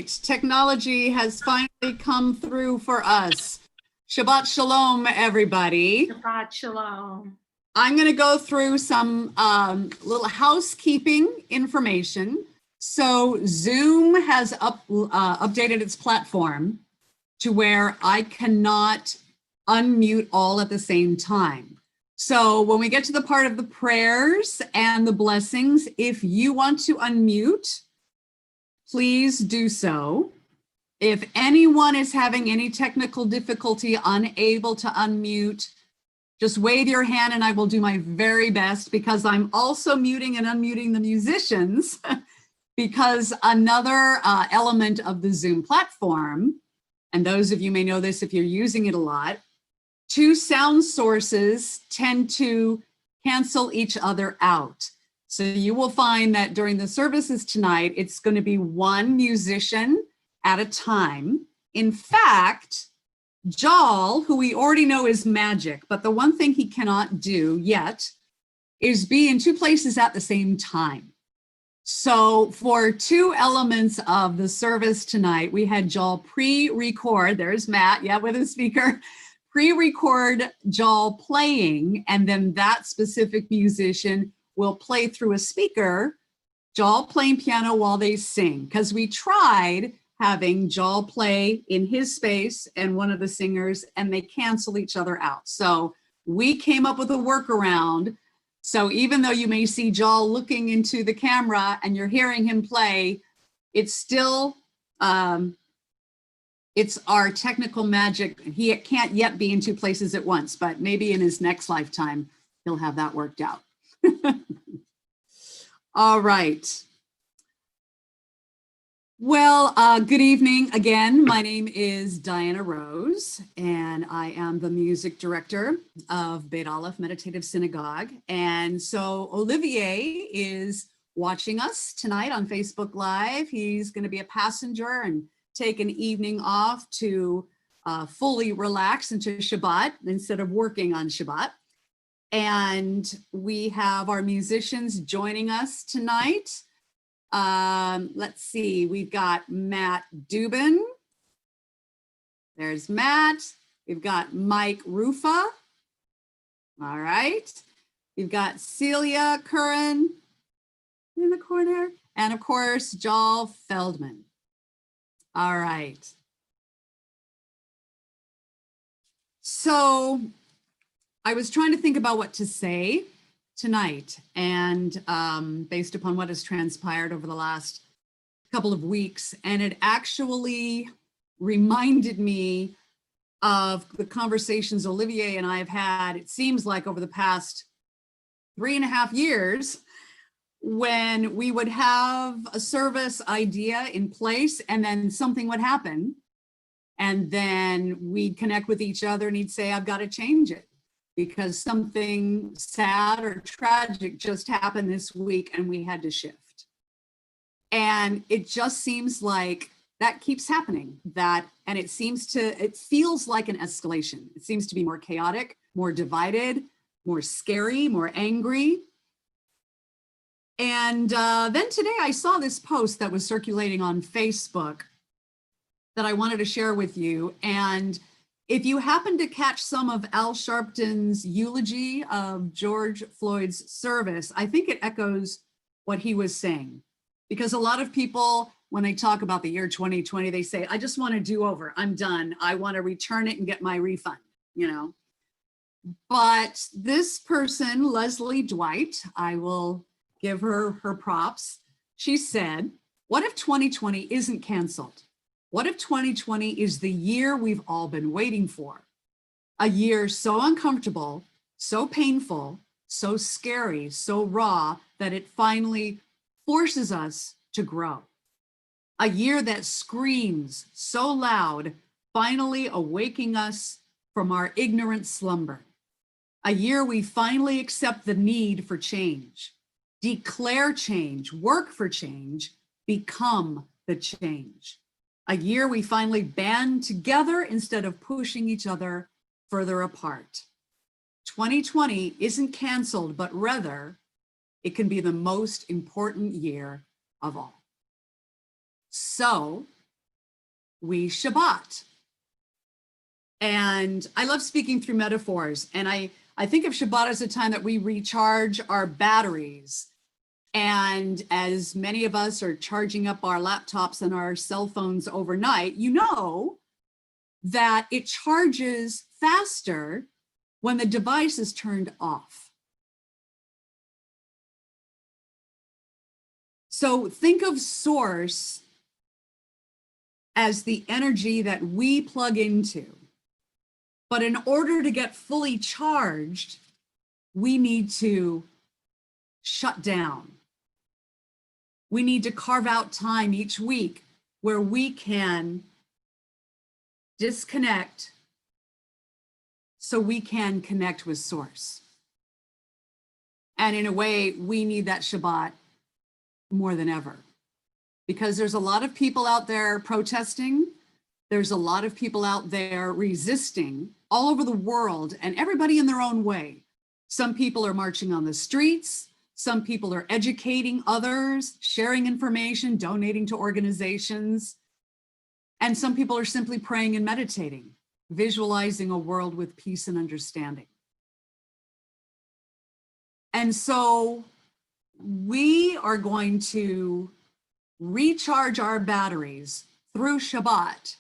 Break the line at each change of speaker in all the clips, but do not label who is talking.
right, technology has finally come through for us. Shabbat Shalom, everybody.
Shabbat Shalom.
I'm going to go through some little housekeeping information. So Zoom has updated its platform to where I cannot unmute all at the same time. So when we get to the part of the prayers and the blessings, if you want to unmute, please do so. If anyone is having any technical difficulty, unable to unmute, just wave your hand and I will do my very best, because I'm also muting and unmuting the musicians because another element of the Zoom platform, and those of you may know this if you're using it a lot, two sound sources tend to cancel each other out. So you will find that during the services tonight, it's going to be one musician at a time. In fact, Jal, who we already know is magic, but the one thing he cannot do yet is be in two places at the same time. So for two elements of the service tonight, we had Jal pre-record, there's Matt, yeah, with a speaker, pre-record Jal playing, and then that specific musician will play through a speaker, Jal playing piano while they sing, because we tried having Jal play in his space and one of the singers, and they cancel each other out. So we came up with a workaround. So even though you may see Jal looking into the camera and you're hearing him play, it's still, it's our technical magic. He can't yet be in two places at once, but maybe in his next lifetime, he'll have that worked out. All right. Well, good evening again. My name is Diana Rose, and I am the music director of Alef Meditative Synagogue. And so Olivier is watching us tonight on Facebook Live. He's going to be a passenger and take an evening off to fully relax into Shabbat instead of working on Shabbat. And we have our musicians joining us tonight. Let's see, we've got Matt Dubin. There's Matt. We've got Mike Rufa. All right. We've got Celia Curran in the corner. And of course, Jal Feldman. All right. So I was trying to think about what to say tonight, and based upon what has transpired over the last couple of weeks, and it actually reminded me of the conversations Olivier and I have had, it seems like over the past 3.5 years, when we would have a service idea in place and then something would happen, and then we'd connect with each other and he'd say, I've got to change it, because something sad or tragic just happened this week and we had to shift. And it just seems like that keeps happening, and it feels like an escalation. It seems to be more chaotic, more divided, more scary, more angry. And then today I saw this post that was circulating on Facebook that I wanted to share with you. And if you happen to catch some of Al Sharpton's eulogy of George Floyd's service, I think it echoes what he was saying. Because a lot of people, when they talk about the year 2020, they say, I just want to do over. I'm done. I want to return it and get my refund, you know. But this person, Leslie Dwight, I will give her her props. She said, what if 2020 isn't canceled? What if 2020 is the year we've all been waiting for? A year so uncomfortable, so painful, so scary, so raw, that it finally forces us to grow. A year that screams so loud, finally awaking us from our ignorant slumber. A year we finally accept the need for change, declare change, work for change, become the change. A year we finally band together instead of pushing each other further apart. 2020 isn't canceled, but rather it can be the most important year of all. So we Shabbat. And I love speaking through metaphors. And I think of Shabbat as a time that we recharge our batteries. And as many of us are charging up our laptops and our cell phones overnight, you know that it charges faster when the device is turned off. So think of source as the energy that we plug into. But in order to get fully charged, we need to shut down. We need to carve out time each week where we can disconnect so we can connect with source. And in a way, we need that Shabbat more than ever, because there's a lot of people out there protesting. There's a lot of people out there resisting all over the world, and everybody in their own way. Some people are marching on the streets. Some people are educating others, sharing information, donating to organizations. And some people are simply praying and meditating, visualizing a world with peace and understanding. And so we are going to recharge our batteries through Shabbat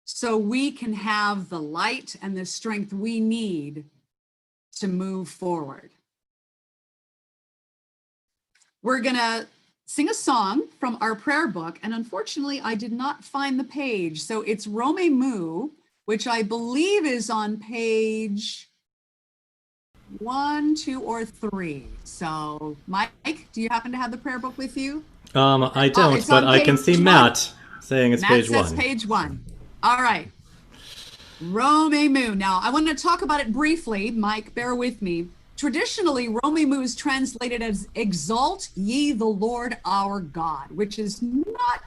so we can have the light and the strength we need to move forward. We're gonna sing a song from our prayer book, and unfortunately I did not find the page. So it's Romemu, which I believe is on page 1, 2, or 3. So Mike, do you happen to have the prayer book with you?
I don't, but I can see Matt saying it's page 1.
Matt says page 1. All right. Romemu. Now, I want to talk about it briefly. Mike, bear with me. Traditionally, Romemu is translated as "Exalt ye the Lord our God," which is not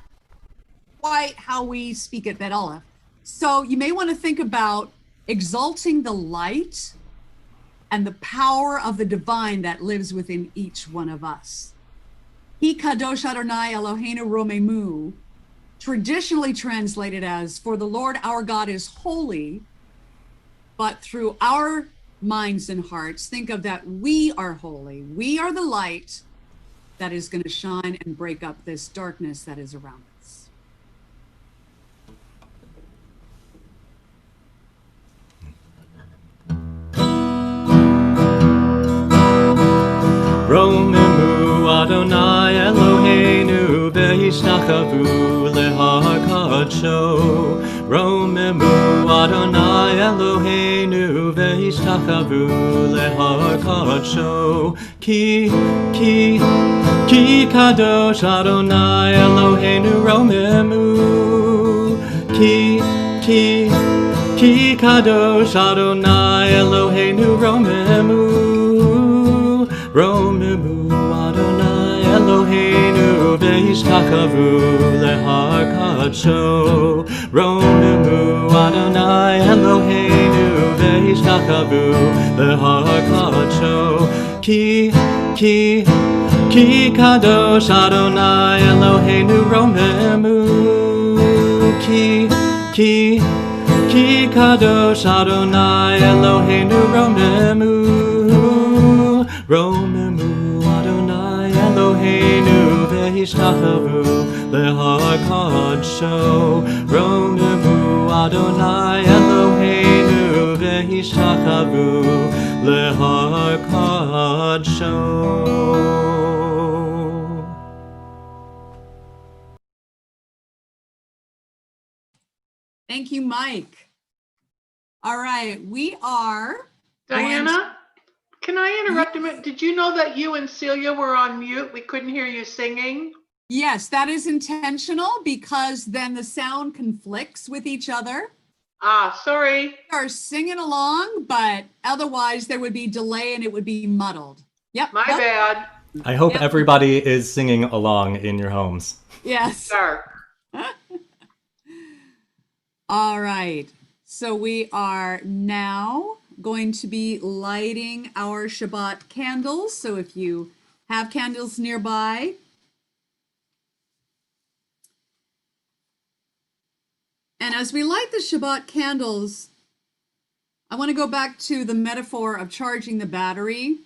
quite how we speak it at Alef. So you may want to think about exalting the light and the power of the divine that lives within each one of us. Hi kadosh Adonai Eloheinu Romemu, traditionally translated as "For the Lord our God is holy," but through our minds and hearts, think of that we are holy. We are the light that is going to shine and break up this darkness that is around us.
Romemu Adonai Eloheinu ve'ishtachavu lehakadsho. Romemu Adonai Eloheinu ve'ishtachavu lehakadsho. Ki kadosh Adonai Eloheinu romemu. Ki kadosh Adonai Eloheinu romemu. Romemu Adonai Eloheinu ve'ishtachavu lehakadsho. Romemu Adonai Eloheinu ve'ishtachavu lehakadsho. Ki kadosh Adonai Eloheinu romemu. Ki kadosh Adonai Eloheinu romemu. Romemu Adonai Eloheinu ve'ishtachavu lehakadsho. Romemu Adonai Eloheinu ve'ishtachavu lehakadsho.
Thank you, Mike. All right, we are...
Diana, can I interrupt a minute? Did you know that you and Celia were on mute? We couldn't hear you singing.
Yes, that is intentional because then the sound conflicts with each other.
Ah, sorry.
We are singing along, but otherwise there would be delay and it would be muddled. Yep.
My bad.
I hope everybody is singing along in your homes.
Yes.
Sure.
All right. So we are now going to be lighting our Shabbat candles. So if you have candles nearby, And as we light the Shabbat candles, I want to go back to the metaphor of charging the battery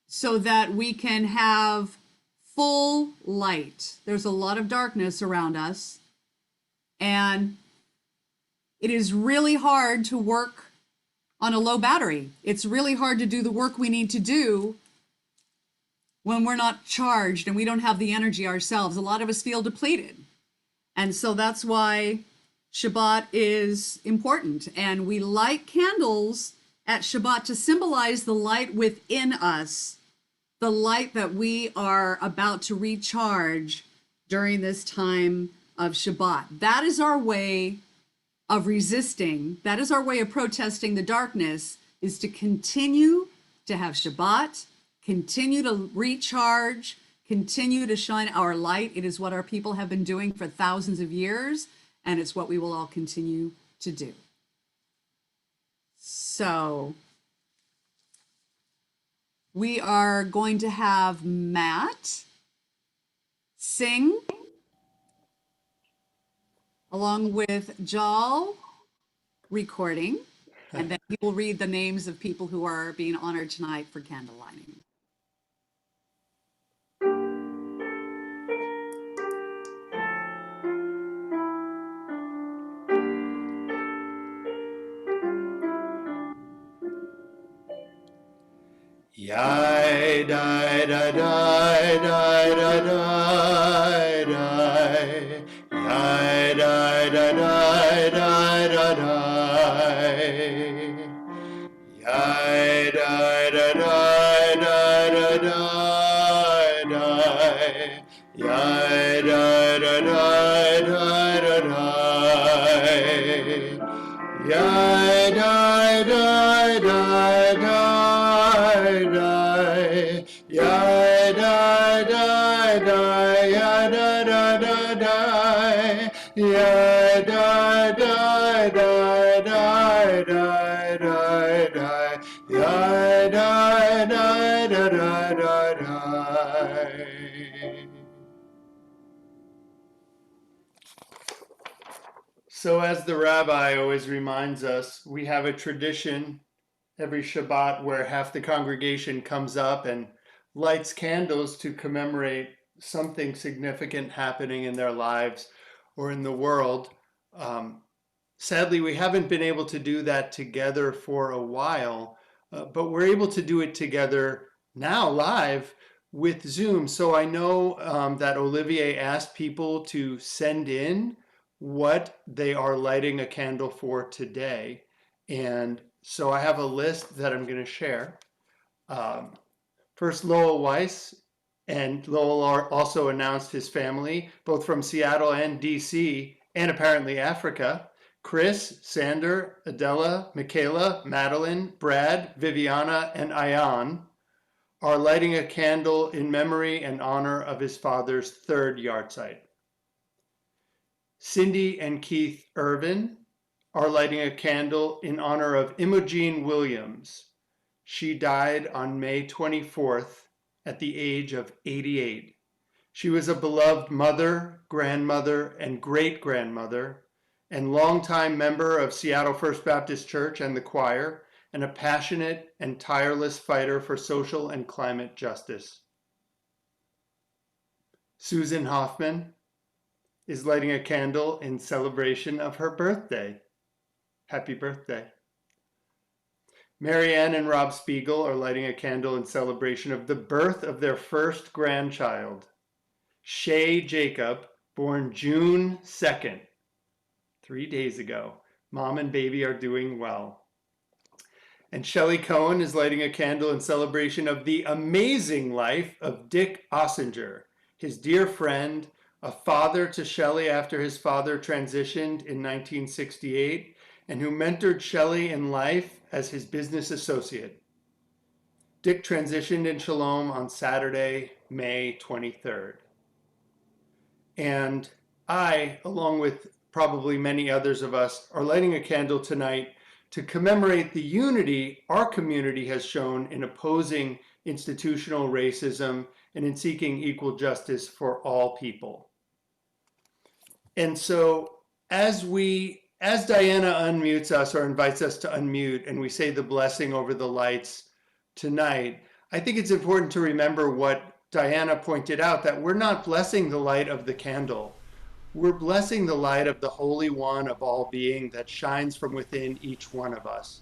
so that we can have full light. There's a lot of darkness around us, and it is really hard to work on a low battery. It's really hard to do the work we need to do when we're not charged and we don't have the energy ourselves. A lot of us feel depleted. And so that's why Shabbat is important. And we light candles at Shabbat to symbolize the light within us, the light that we are about to recharge during this time of Shabbat. That is our way of resisting. That is our way of protesting the darkness, is to continue to have Shabbat, continue to recharge, continue to shine our light. It is what our people have been doing for thousands of years, and it's what we will all continue to do. So we are going to have Matt sing along with Jal recording, and then he will read the names of people who are being honored tonight for candle lighting.
Yai dai da dai dai da dai dai. Yai dai da dai dai da dai. Yai dai da dai dai da dai dai. Yai dai da dai dai da dai. Yai dai dai dai dai dai. Yai dai dai dai. Yai dai dai dai dai. Yai dai dai dai dai dai dai dai. Yai dai dai dai dai dai dai. So as the rabbi always reminds us, we have a tradition every Shabbat where half the congregation comes up and lights candles to commemorate something significant happening in their lives or in the world. Sadly, we haven't been able to do that together for a while, but we're able to do it together now live with Zoom. So I know that Olivier asked people to send in what they are lighting a candle for today. And so I have a list that I'm going to share. First, Lowell Weiss, and Lowell also announced his family, both from Seattle and DC, and apparently Africa. Chris, Sander, Adela, Michaela, Madeline, Brad, Viviana, and Ayan are lighting a candle in memory and honor of his father's third yahrzeit. Cindy and Keith Irvin are lighting a candle in honor of Imogen Williams. She died on May 24th at the age of 88. She was a beloved mother, grandmother, and great-grandmother, and longtime member of Seattle First Baptist Church and the choir, and a passionate and tireless fighter for social and climate justice. Susan Hoffman is lighting a candle in celebration of her birthday. Happy birthday. Marianne and Rob Spiegel are lighting a candle in celebration of the birth of their first grandchild, Shay Jacob, born June 2nd, 3 days ago. Mom and baby are doing well. And Shelley Cohen is lighting a candle in celebration of the amazing life of Dick Ossinger, his dear friend, a father to Shelley after his father transitioned in 1968, and who mentored Shelley in life as his business associate. Dick transitioned in Shalom on Saturday, May 23rd. And I, along with probably many others of us, are lighting a candle tonight to commemorate the unity our community has shown in opposing institutional racism and in seeking equal justice for all people. And so as Diana unmutes us or invites us to unmute and we say the blessing over the lights tonight, I think it's important to remember what Diana pointed out, that we're not blessing the light of the candle. We're blessing the light of the Holy One of all being that shines from within each one of us.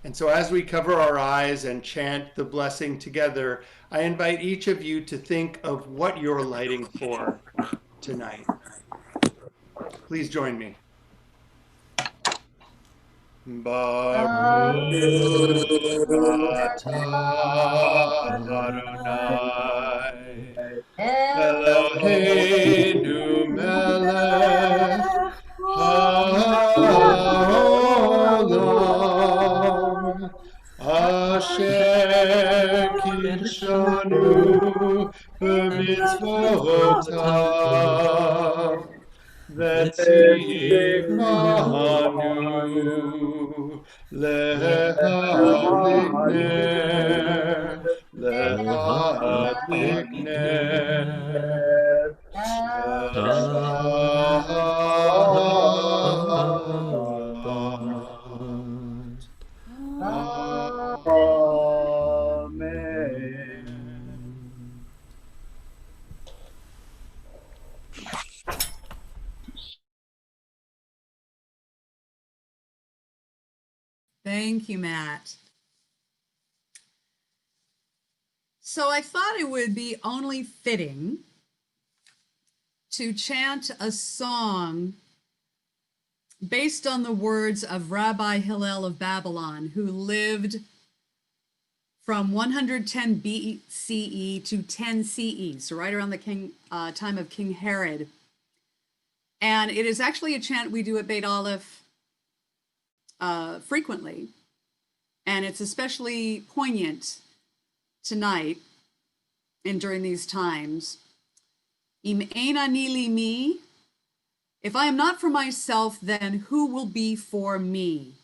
And so as we cover our eyes and chant the blessing together, I invite each of you to think of what you're lighting for tonight. Please join me. Baruch atah Adonai Eloheinu melech haolam asher kidshanu b'mitzvotav Vetzivanu lehadlik ner Shabbat. Amen.
Thank you, Matt. So I thought it would be only fitting to chant a song based on the words of Rabbi Hillel of Babylon, who lived from 110 BCE to 10 CE, so right around the time of King Herod. And it is actually a chant we do at Beit Aleph frequently, and it's especially poignant tonight and during these times. Im ein ani li mi, if I am not for myself, then who will be for me?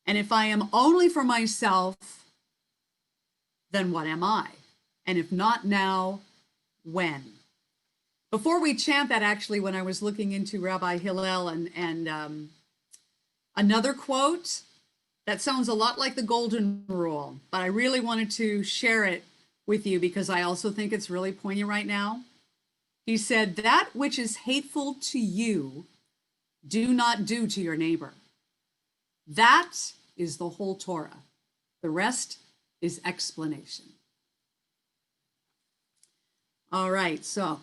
And if I am only for myself, then what am I? And if not now, when? Before we chant that, actually, when I was looking into Rabbi Hillel and another quote that sounds a lot like the Golden Rule, but I really wanted to share it with you because I also think it's really poignant right now. He said, "That which is hateful to you, do not do to your neighbor." That is the whole Torah. The rest is explanation. All right, so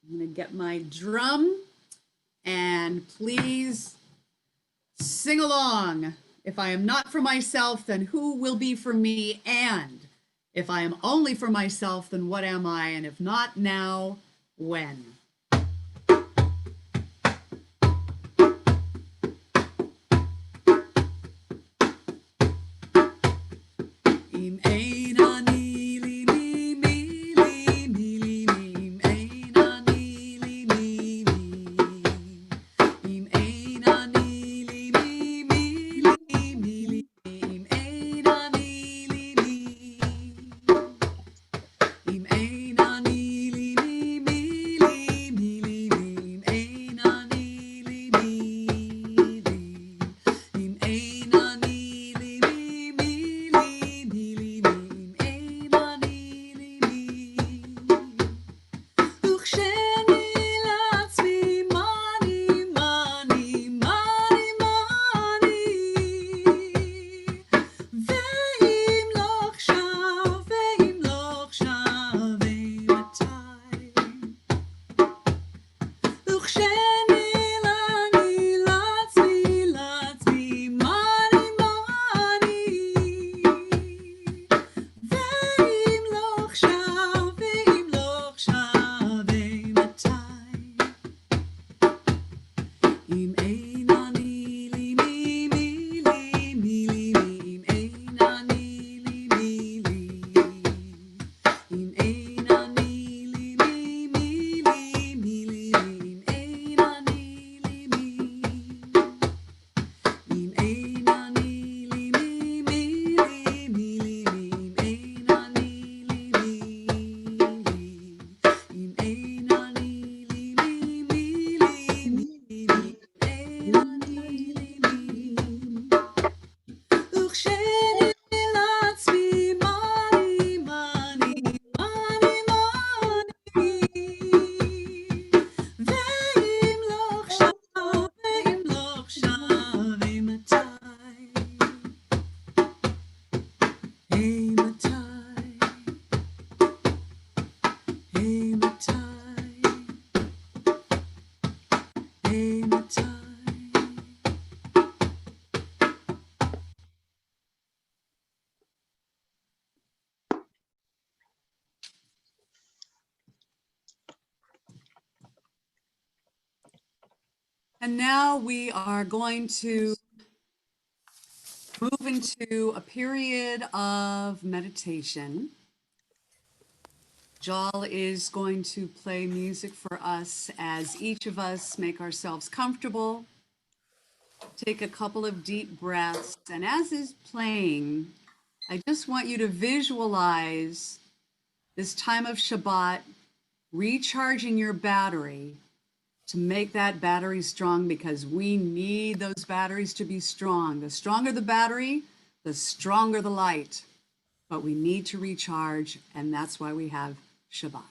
I'm going to get my drum and please sing along. If I am not for myself, then who will be for me? And if I am only for myself, then what am I? And if not now, when? Im ein ani li mi mi li mi li mi, im ein ani li mi mi, im ein ani li mi mi li mi li, im ein ani li mi, im ein ani li mi mi li mi li, im ein ani li mi li, im ein ani li mi mi li mi li, im And now we are going to move into a period of meditation. Jal is going to play music for us as each of us make ourselves comfortable. Take a couple of deep breaths. And as is playing, I just want you to visualize this time of Shabbat recharging your battery to make that battery strong, because we need those batteries to be strong. The stronger the battery, the stronger the light. But we need to recharge, and that's why we have Shabbat.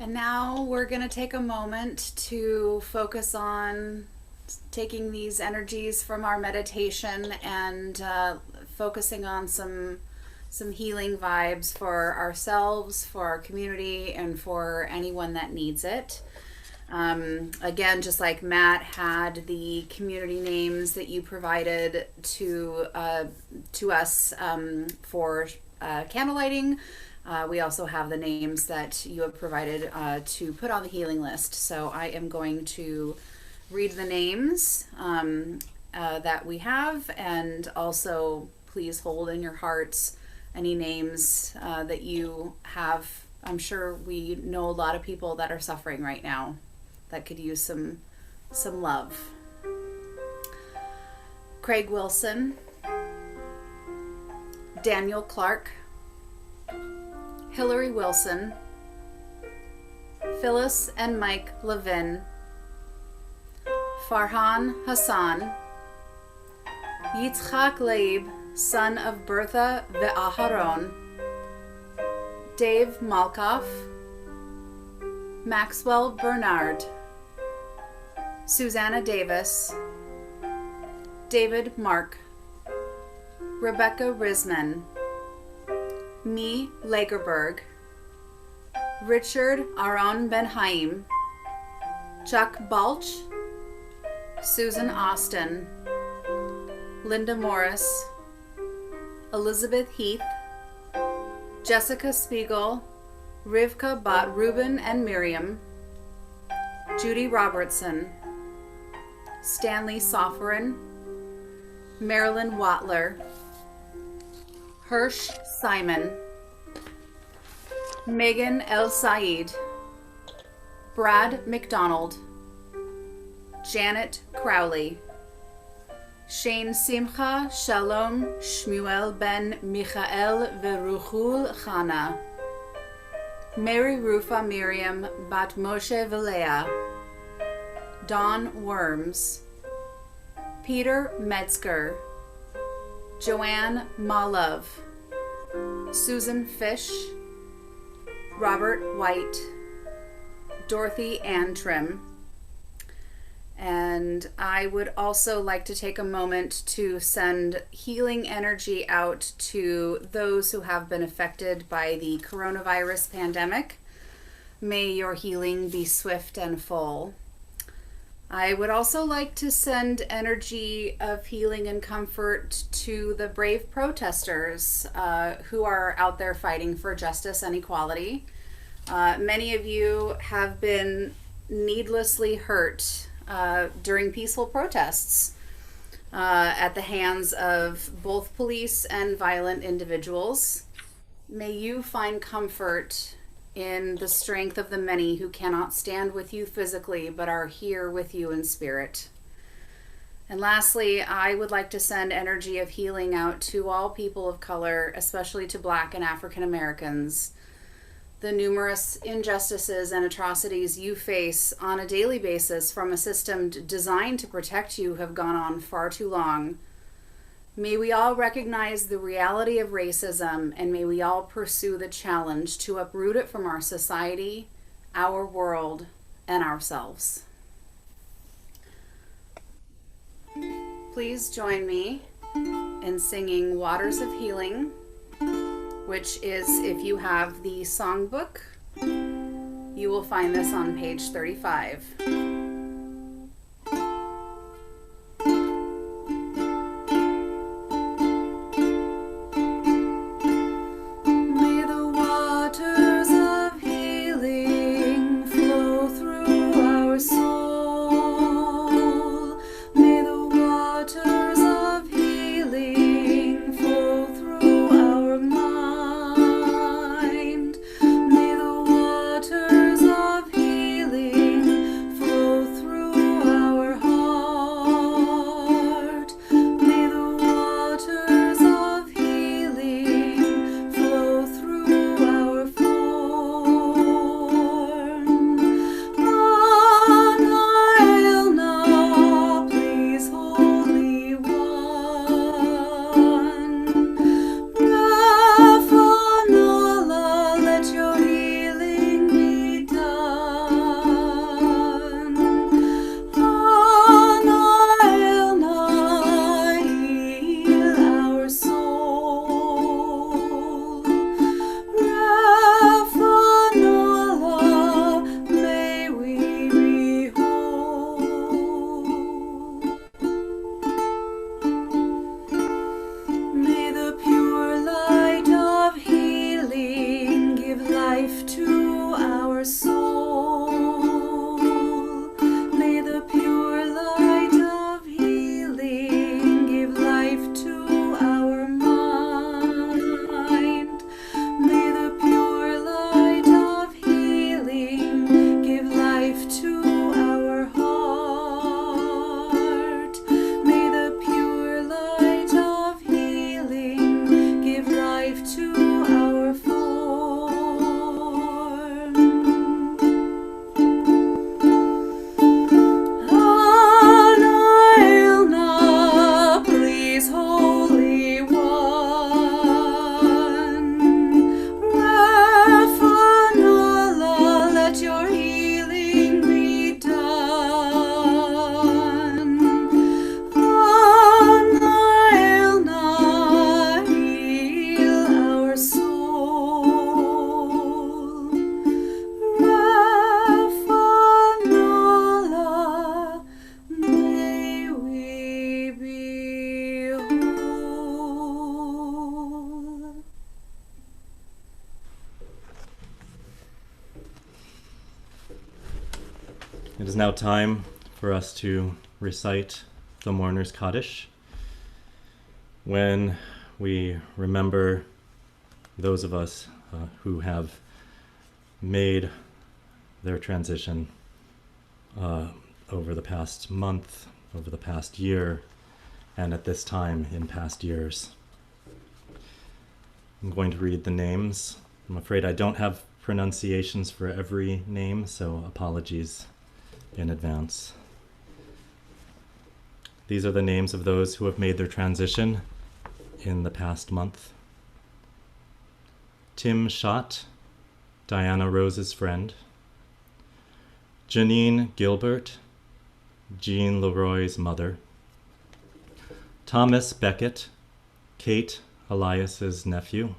And now we're going to take a moment to focus on taking these energies from our meditation and focusing on some healing vibes for ourselves, for our community, and for anyone that needs it. Again, just like Matt had the community names that you provided to us for candlelighting, we also have the names that you have provided to put on the healing list. So I am going to read the names that we have, and also please hold in your hearts any names that you have. I'm sure we know a lot of people that are suffering right now that could use some love. Craig Wilson, Daniel Clark, Hillary Wilson, Phyllis and Mike Levin, Farhan Hassan, Yitzchak Leib, son of Bertha Ve'aharon, Dave Malkoff, Maxwell Bernard, Susanna Davis, David Mark, Rebecca Risman, Me Lagerberg, Richard Aaron Ben Haim, Chuck Balch, Susan Austin, Linda Morris, Elizabeth Heath, Jessica Spiegel, Rivka Bat Ruben and Miriam, Judy Robertson, Stanley Sofferin, Marilyn Watler, Hirsch Simon, Megan El Said, Brad McDonald, Janet Crowley, Shane Simcha Shalom Shmuel Ben Michael Veruchul Chana, Mary Rufa Miriam Bat Moshe Velea, Dawn Worms, Peter Metzger, Joanne Malov, Susan Fish, Robert White, Dorothy Antrim. And I would also like to take a moment to send healing energy out to those who have been affected by the coronavirus pandemic. May your healing be swift and full. I would also like to send energy of healing and comfort to the brave protesters who are out there fighting for justice and equality. Many of you have been needlessly hurt during peaceful protests at the hands of both police and violent individuals. May you find comfort in the strength of the many who cannot stand with you physically but are here with you in spirit. And lastly, I would like to send energy of healing out to all people of color, especially to Black and African Americans. The numerous injustices and atrocities you face on a daily basis from a system designed to protect you have gone on far too long. May we all recognize the reality of racism, and may we all pursue the challenge to uproot it from our society, our world, and ourselves. Please join me in singing Waters of Healing, which is, if you have the songbook, you will find this on page 35.
Flow
now time for us to recite the Mourner's Kaddish. When we remember those of us who have made their transition over the past month, over the past year, and at this time in past years. I'm going to read the names. I'm afraid I don't have pronunciations for every name, so apologies in advance. These are the names of those who have made their transition in the past month. Tim Schott, Diana Rose's friend. Janine Gilbert, Jean Leroy's mother. Thomas Beckett, Kate Elias's nephew.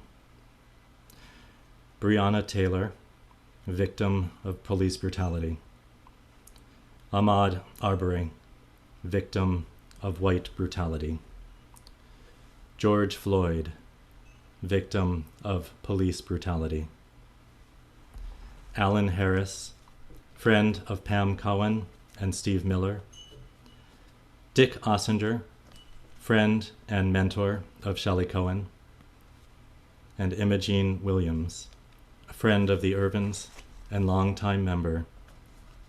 Brianna Taylor, victim of police brutality. Ahmad Arbery, victim of white brutality. George Floyd, victim of police brutality. Alan Harris, friend of Pam Cohen and Steve Miller. Dick Ossinger, friend and mentor of Shelley Cohen. And Imogene Williams, a friend of the Irvins and longtime member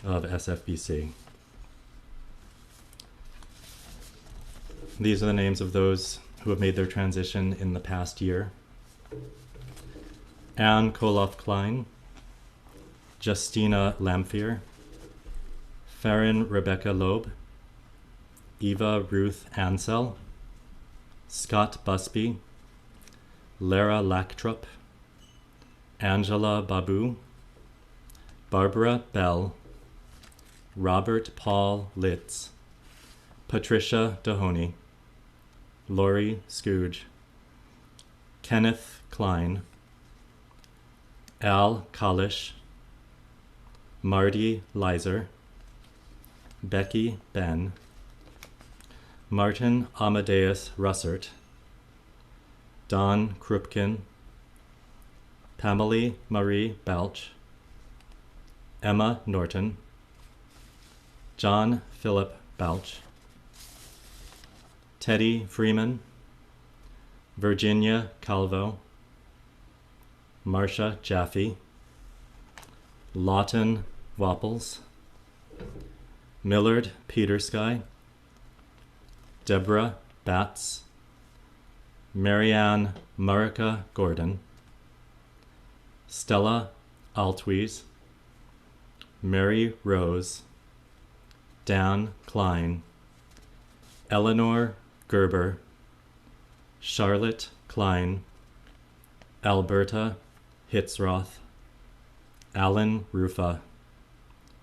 of SFBC. These are the names of those who have made their transition in the past year. Anne Koloff-Klein, Justina Lamphere, Farron Rebecca Loeb, Eva Ruth Ansell, Scott Busby, Lara Lactrup, Angela Babu, Barbara Bell, Robert Paul Litz, Patricia Dahoney, Lori Scooge, Kenneth Klein, Al Kalish, Marty Leiser, Becky Ben, Martin Amadeus Russert, Don Krupkin, Pamela Marie Balch, Emma Norton, John Philip Balch, Teddy Freeman, Virginia Calvo, Marcia Jaffe, Lawton Wapples, Millard Petersky, Deborah Batts, Marianne Murica Gordon, Stella Altwies, Mary Rose, Dan Klein, Eleanor Gerber, Charlotte Klein, Alberta Hitzroth, Alan Rufa,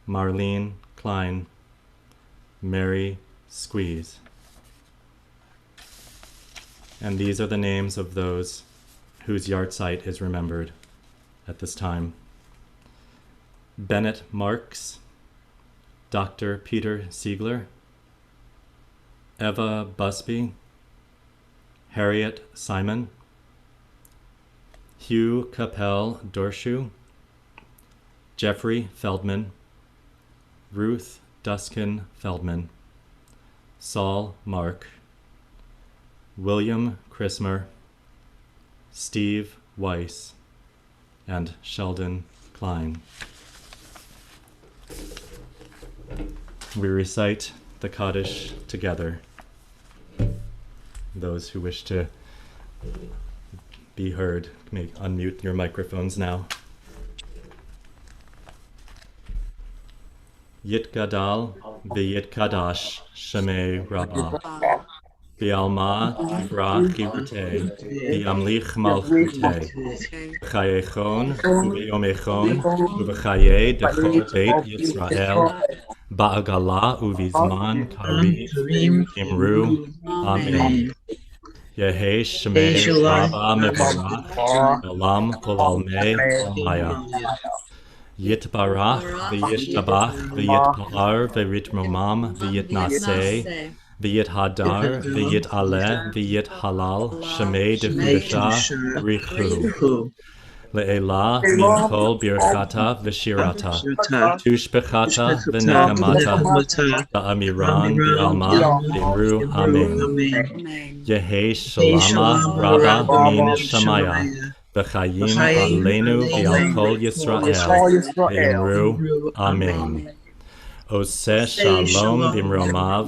Marlene Klein, Mary Squeeze. And these are the names of those whose yahrzeit is remembered at this time. Bennett Marks, Dr. Peter Siegler, Eva Busby, Harriet Simon, Hugh Capel Dorshu, Jeffrey Feldman, Ruth Duskin Feldman, Saul Mark, William Chrismer, Steve Weiss, and Sheldon Klein. We recite the Kaddish together. Those who wish to be heard may unmute your microphones now. Yitgadal v'yitkadash shemei Rabbah. Bialma Vrach Gibrate, Biamlich Malchute, Chayechon, Biomechon, Uvachaye, Dechol Beit Yisrael, Ba'agala Uvizman Karim Imru, Amen. Yehe Shemei Rabba Mevarach, Olam Olalmei Almaya. Yitbarach, V'yishtabach, V'yitpa'ar, V'yitmomam, V'yitnaseh, V'yit Hadar, V'yit Aleh, V'yit Halal, Shemei Dekudasha, Richu. Le'ela min kol birchata v'shirata. Tushbechata v'nechamata. Ba'amiran bi'alma b'imru amen.
Amen.
Yehi shalama rabba min shamaya. V'chayim aleinu v'al kol Yisrael. B'imru amen. Oseh shalom bimromav,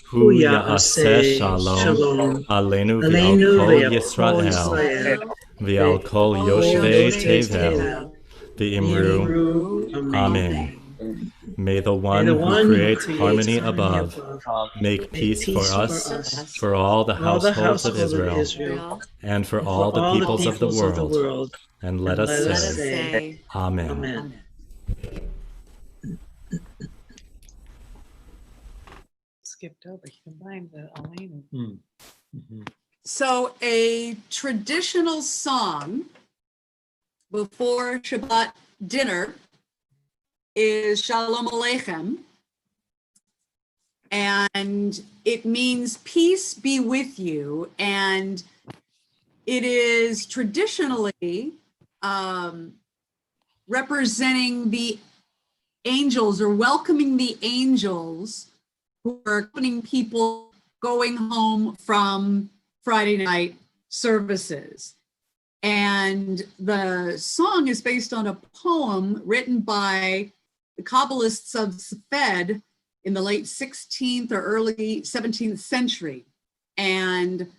hu ya'aseh shalom, aleinu v'al kol Yisrael, v'al kol yoshvei tevel, v'imru amen. May the one who creates harmony above make peace for us, for all the households of Israel, and for all the peoples of the world. And let us say, Amen.
Skipped over. He combined the Elaine.
So a traditional song before Shabbat dinner is Shalom Aleichem. And it means peace be with you. And it is traditionally representing the angels or welcoming the angels who are accompanying people going home from Friday night services. And the song is based on a poem written by the Kabbalists of Safed in the late 16th or early 17th century. And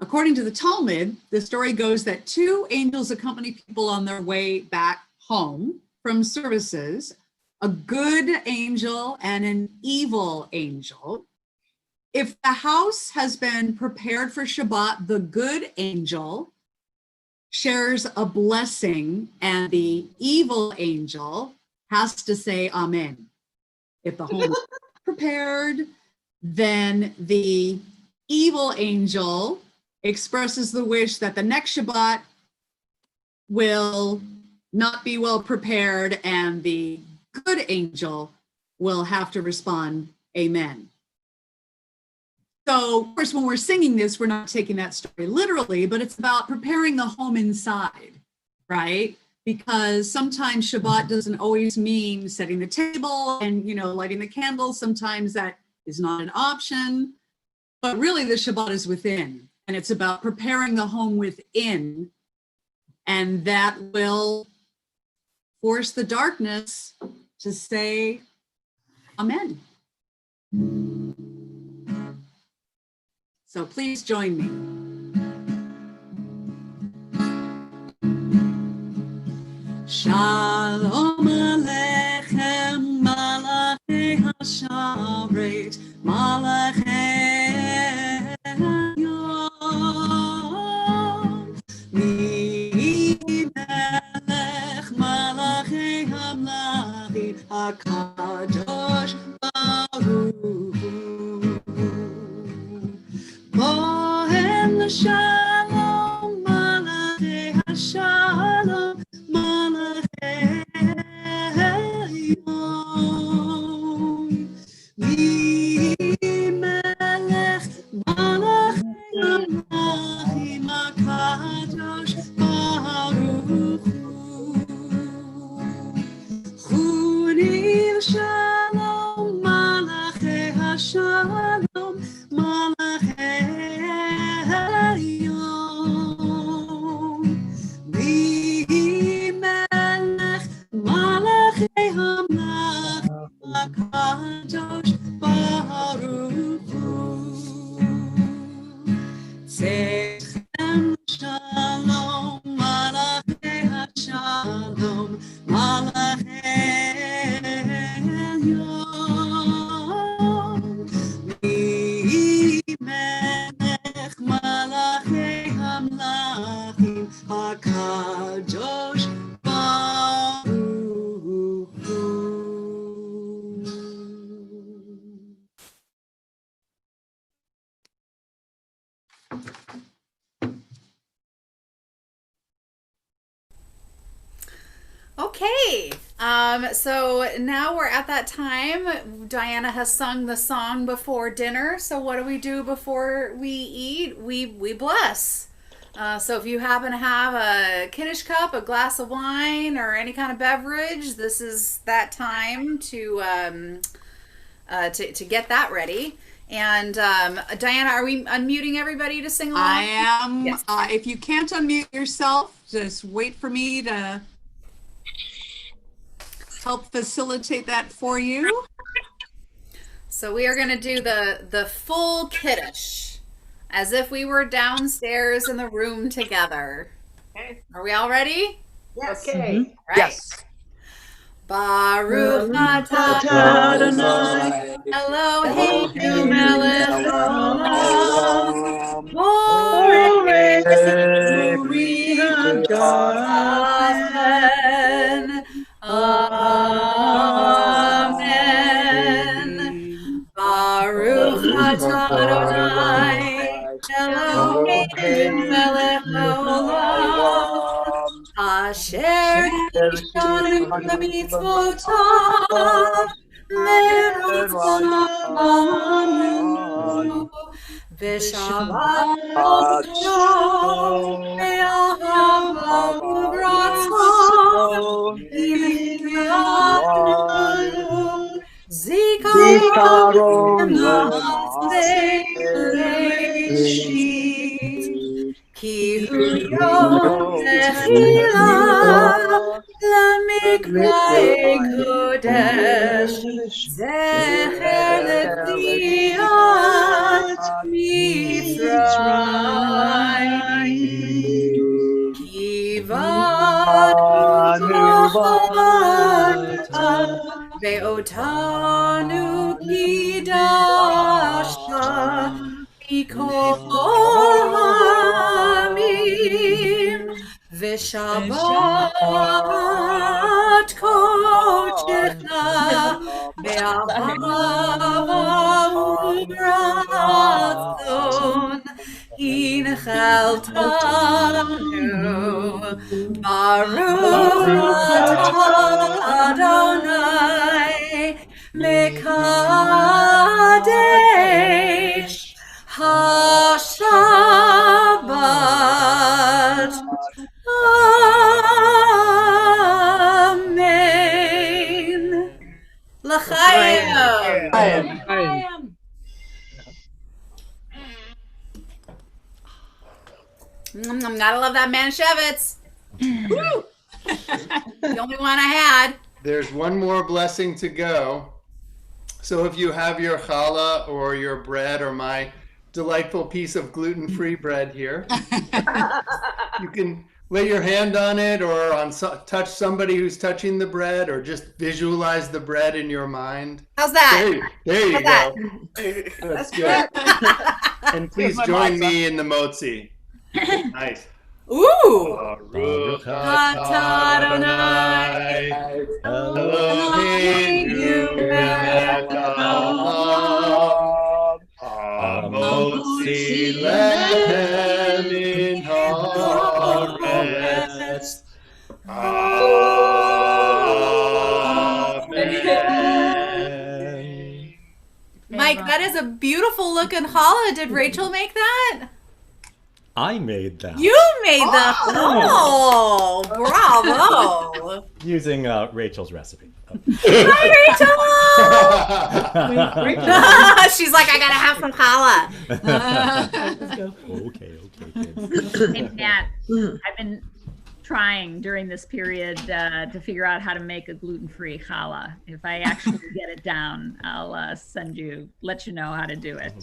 according to the Talmud, the story goes that two angels accompany people on their way back home from services, a good angel and an evil angel. If the house has been prepared for Shabbat, the good angel shares a blessing and the evil angel has to say Amen. If the home is prepared, then the evil angel expresses the wish that the next Shabbat will not be well prepared, and the good angel will have to respond, Amen. So, of course, when we're singing this, we're not taking that story literally, but it's about preparing the home inside, right? Because sometimes Shabbat doesn't always mean setting the table and, lighting the candles. Sometimes that is not an option, but really the Shabbat is within, and it's about preparing the home within, and that will force the darkness to say Amen. So please join me. Shalom Aleichem, Malachei HaSharet, Malachei HaYom, Melech Malachei HaMlachim, HaKadosh Baruch Hu. Bohem Shalom, Malachei HaShalom, Malachei Yom, Melech Malachei HaMlachim, HaKadosh Baruch Hu. Chunil Shalom, Malachei HaShalom, Malachei Yom, Melech Malachei HaMlachim, HaKadosh Baruch Hu. Tzechem Shalom, Malachei HaShalom, Malachei Yom, Melech Malachei HaMlachim, HaKadosh Baruch Hu.
Okay, so now we're at that time. Diana has sung the song before dinner. So what do we do before we eat? We bless. So if you happen to have a Kiddush cup, a glass of wine, or any kind of beverage, this is that time to get that ready. And Diana, are we unmuting everybody to sing along?
I am.
Yes.
If you can't unmute yourself, just wait for me to help facilitate that for you.
So we are going to do the full Kiddush, as if we were downstairs in the room together.
Okay.
Are we all ready?
Yes. Okay.
Right. Yes. Baruch atah Adonai Eloheinu melech haolam borei uri ha'gafen. Amen. Baruch atah Adonai Eloheinu melech haolam asher kishanu b'mitzvotav lerotzanu v'shabbat ve'ahava u'ratzon v'nechanu zikaron l'maseh bereshit ki hu yom tehillah למקראי קודש, זכר ליציאת מצרים. כי בנו בחרת, ואותנו קידשת, מכל העמים. ושבת קודשך באהבה וברצון הנחלתנו ברוך אתה אדוני מקדש השבת. Amen. L'chaim. Gotta love that Manischewitz. The only one I had.
There's one more blessing to go. So if you have your challah or your bread or my delightful piece of gluten-free bread here, you can lay your hand on it or touch somebody who's touching the bread, or just visualize the bread in your mind.
How's that?
There you
How's
go. That's good. And please join me in the motzi. Nice.
Ooh.
Baruch
atah Adonai
Eloheinu melech haolam hamotzi lechem min haaretz. Amen.
Mike, that is a beautiful looking challah. Did Rachel make that?
I made that.
You made that. Oh, bravo.
Using Rachel's recipe.
Hi, Rachel. She's like, I gotta have some challah.
Okay, kids.
Hey, Matt, I've been trying during this period to figure out how to make a gluten-free challah. If I actually get it down, I'll let you know how to do it.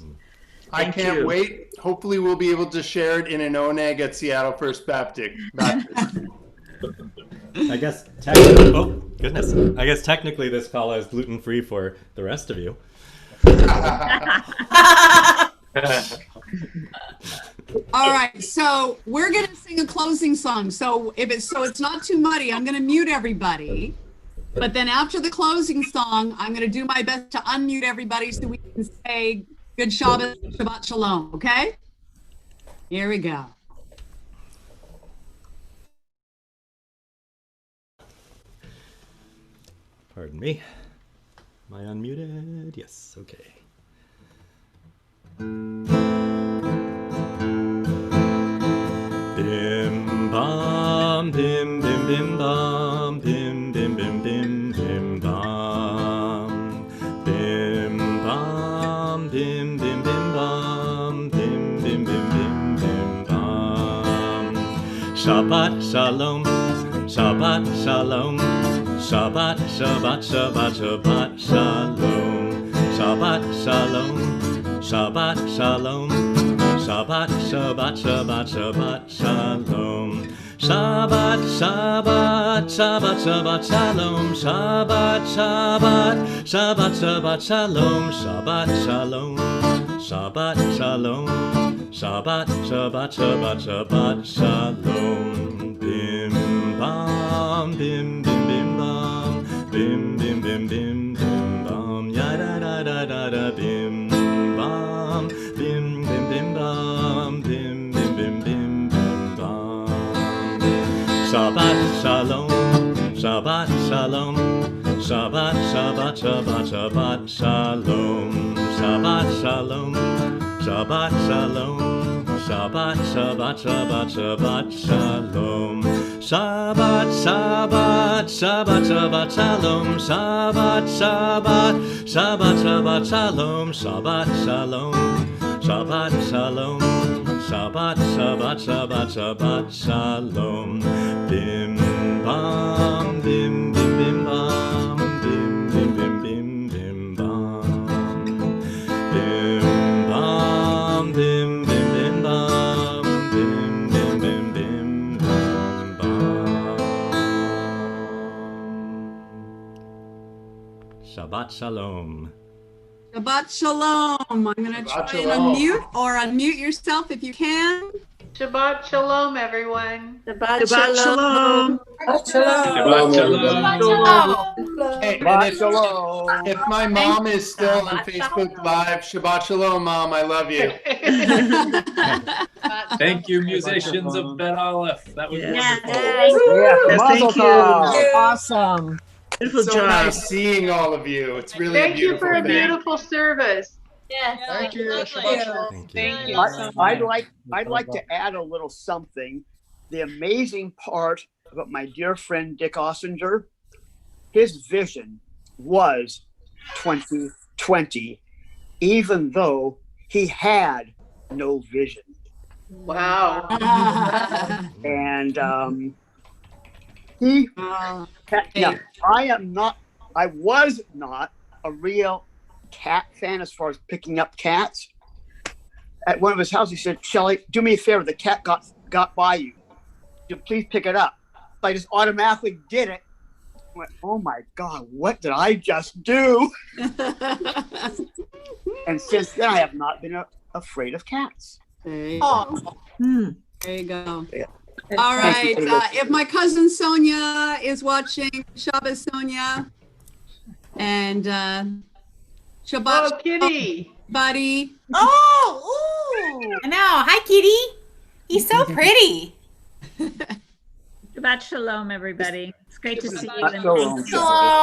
I can't wait. Hopefully we'll be able to share it in an oneg at Seattle First Baptist.
I guess technically, oh goodness, I guess technically this challah is gluten-free for the rest of you.
All right, so we're gonna sing a closing song. So it's not too muddy, I'm gonna mute everybody. But then after the closing song, I'm gonna do my best to unmute everybody so we can say good Shabbat Shalom, okay? Here we go.
Pardon me. Am I unmuted? Yes, okay. bam, bim bim bim bam, bim bim bim bim bim bam, bim bam, bim bim bim bam, bim bim bim bim bim bam. Shabbat shalom, Shabbat shalom, Shabbat Shabbat Shabbat Shabbat shalom, Shabbat shalom, Shabbat shalom, Shabbat Shabbat Shabbat Shabbat shalom, Shabbat Shabbat Shabbat Shabbat shalom, Shabbat Shabbat Shabbat Shabbat shalom, Shabbat shalom, Shabbat shalom, Shabbat Shabbat Shabbat Shabbat shalom, bim bam bim bim bim bam, bim bim bim bim bim bam, ya da da da da da bim bam, bim bim bim bam, bim bim bim bim bim bam. Shabbat shalom, Shabbat shalom, Shabbat Shabbat Shabbat Shabbat shalom, Shabbat shalom, Shabbat shalom, Shabbat Shabbat Shabbat Shabbat shalom, Shabbat Shabbat Shabbat Shabbat shalom, Shabbat Shabbat Shabbat Shabbat shalom, Shabbat shalom, Shabbat shalom, Shabbat Shabbat Shabbat Shabbat shalom, bim bam bim bim bim bam, bim bim bim bim bim bam, bim bam bim bim bim bam, bim bim bim bim bam bam. Shabbat shalom.
Shabbat shalom. I'm going to
Shabbat
try and
shalom.
unmute yourself if you can.
Shabbat shalom, everyone.
Shabbat shalom.
Shabbat shalom.
Hey, and if my mom is still on Facebook Live, Shabbat Shalom, Mom, I love you.
Thank you, musicians of Bet Aleph. That was wonderful.
Thank you.
Awesome.
Beautiful
So
job.
nice seeing all of you. It's really
Thank
a
you
beautiful
for a
thing.
beautiful service.
Thank you. Shabbat Shalom.
Thank you.
I'd like to add a little something. The amazing part about my dear friend Dick Ossinger, his vision was 2020, even though he had no vision.
Wow.
And he now, I was not a real cat fan as far as picking up cats. At one of his houses, he said, "Shelley, do me a favor. The cat got by you. Please pick it up." I just automatically did it. I went, "Oh my God, what did I just do?" And since then, I have not been afraid of cats.
There you go. There you go.
Yeah.
All right.
Thank you.
If my cousin Sonia is watching, Shabbos Sonia, and Shabbat
Oh, Kitty.
buddy.
Oh, ooh. I know. Hi, Kitty. He's so pretty.
Shabbat shalom, everybody. It's great to see you.
Shabbat shalom.
Shalom.